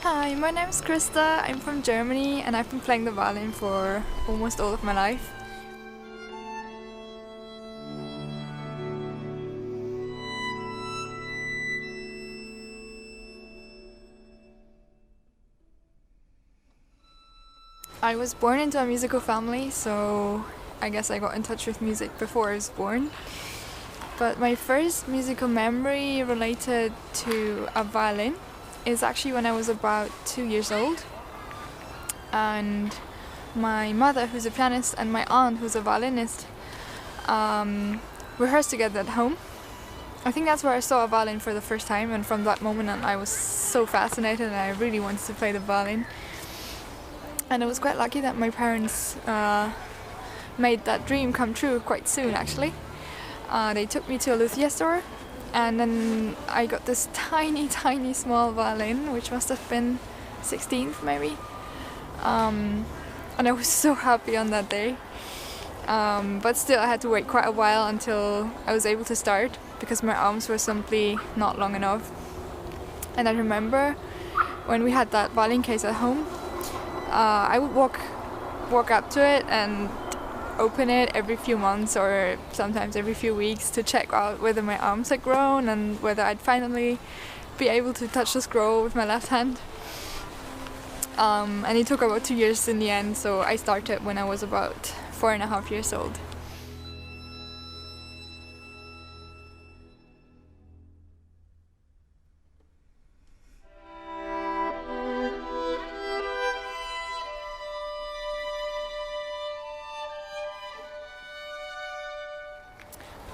Hi, my name is Krista. I'm from Germany and I've been playing the violin for almost all of my life. I was born into a musical family, so I guess I got in touch with music before I was born. But my first musical memory related to a violin is actually when I was about 2 years old. And my mother, who's a pianist, and my aunt, who's a violinist, rehearsed together at home. I think that's where I saw a violin for the first time, and from that moment on I was so fascinated and I really wanted to play the violin. And I was quite lucky that my parents made that dream come true quite soon, actually. They took me to a luthier store, and then I got this tiny, tiny small violin, which must have been 16th maybe. And I was so happy on that day. But still I had to wait quite a while until I was able to start, because my arms were simply not long enough. And I remember when we had that violin case at home, I would walk up to it and open it every few months or sometimes every few weeks to check out whether my arms had grown and whether I'd finally be able to touch the scroll with my left hand. And it took about 2 years in the end, so I started when I was about 4.5 years old.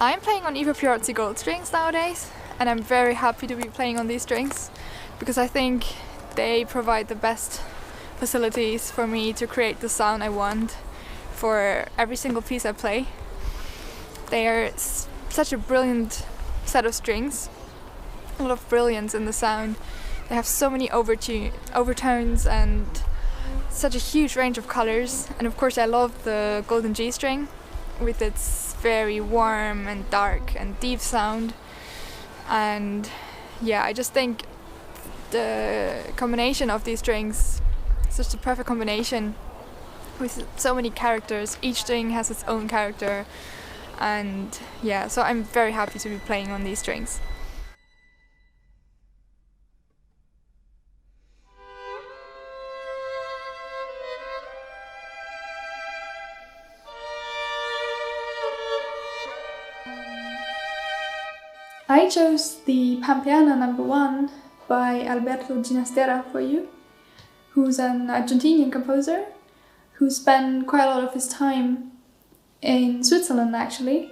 I'm playing on Ivo Piazzi Gold strings nowadays, and I'm very happy to be playing on these strings because I think they provide the best facilities for me to create the sound I want for every single piece I play. They are such a brilliant set of strings, a lot of brilliance in the sound. They have so many overtones and such a huge range of colors, and of course I love the golden G string with its very warm and dark and deep sound. And yeah, I just think the combination of these strings is such a perfect combination with so many characters. Each string has its own character, and yeah, so I'm very happy to be playing on these strings. I chose the Pampeana number 1 by Alberto Ginastera for you, who's an Argentinian composer who spent quite a lot of his time in Switzerland actually.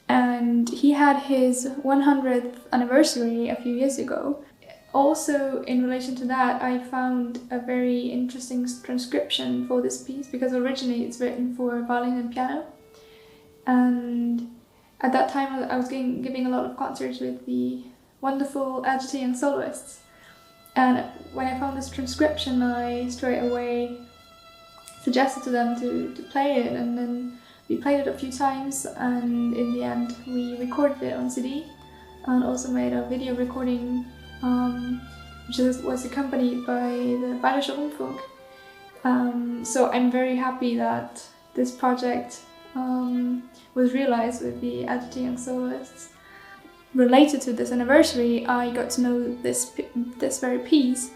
And he had his 100th anniversary a few years ago. Also, in relation to that, I found a very interesting transcription for this piece because originally it's written for violin and piano. And at that time I was giving a lot of concerts with the wonderful Argentinian soloists. And when I found this transcription, I straight away suggested to them to play it, and then we played it a few times, and in the end we recorded it on CD and also made a video recording which was accompanied by the Bayerischer Rundfunk. So I'm very happy that this project was realized with the Argentinian soloists. Related to this anniversary, I got to know this very piece,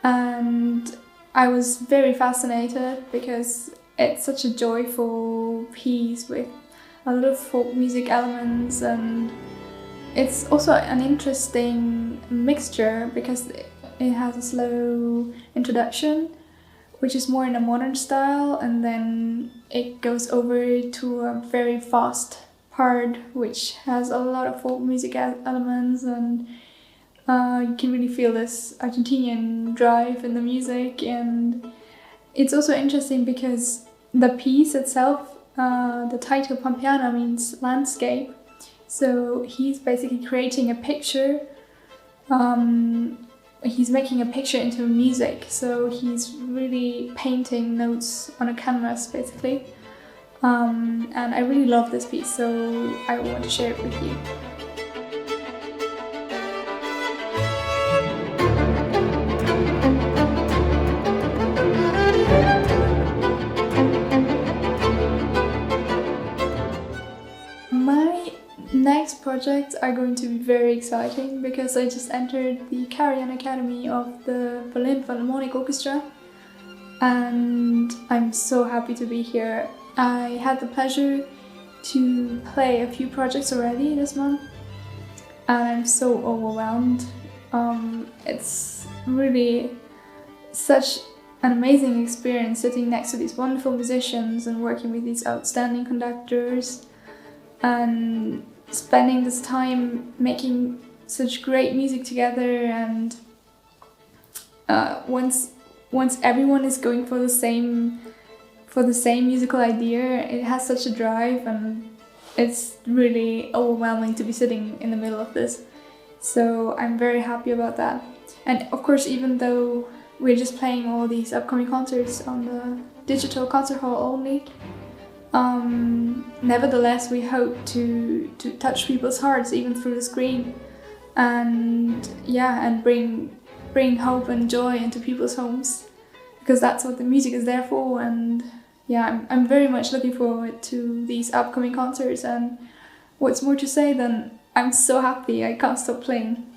and I was very fascinated because it's such a joyful piece with a lot of folk music elements, and it's also an interesting mixture because it has a slow introduction, which is more in a modern style, and then it goes over to a very fast part which has a lot of folk music elements, and you can really feel this Argentinian drive in the music. And it's also interesting because the piece itself, the title Pampeana means landscape, so he's basically creating a picture. He's making a picture into music, so he's really painting notes on a canvas basically. And I really love this piece, so I want to share it with you. projects are going to be very exciting because I just entered the Karajan Academy of the Berlin Philharmonic Orchestra, and I'm so happy to be here. I had the pleasure to play a few projects already this month, and I'm so overwhelmed. It's really such an amazing experience sitting next to these wonderful musicians and working with these outstanding conductors and spending this time making such great music together. And once everyone is going for the same musical idea, it has such a drive, and it's really overwhelming to be sitting in the middle of this. So I'm very happy about that. And of course, even though we're just playing all these upcoming concerts on the digital concert hall only, nevertheless we hope to touch people's hearts even through the screen, and bring hope and joy into people's homes, because that's what the music is there for. And yeah, I'm very much looking forward to these upcoming concerts, and what's more to say than I'm so happy I can't stop playing.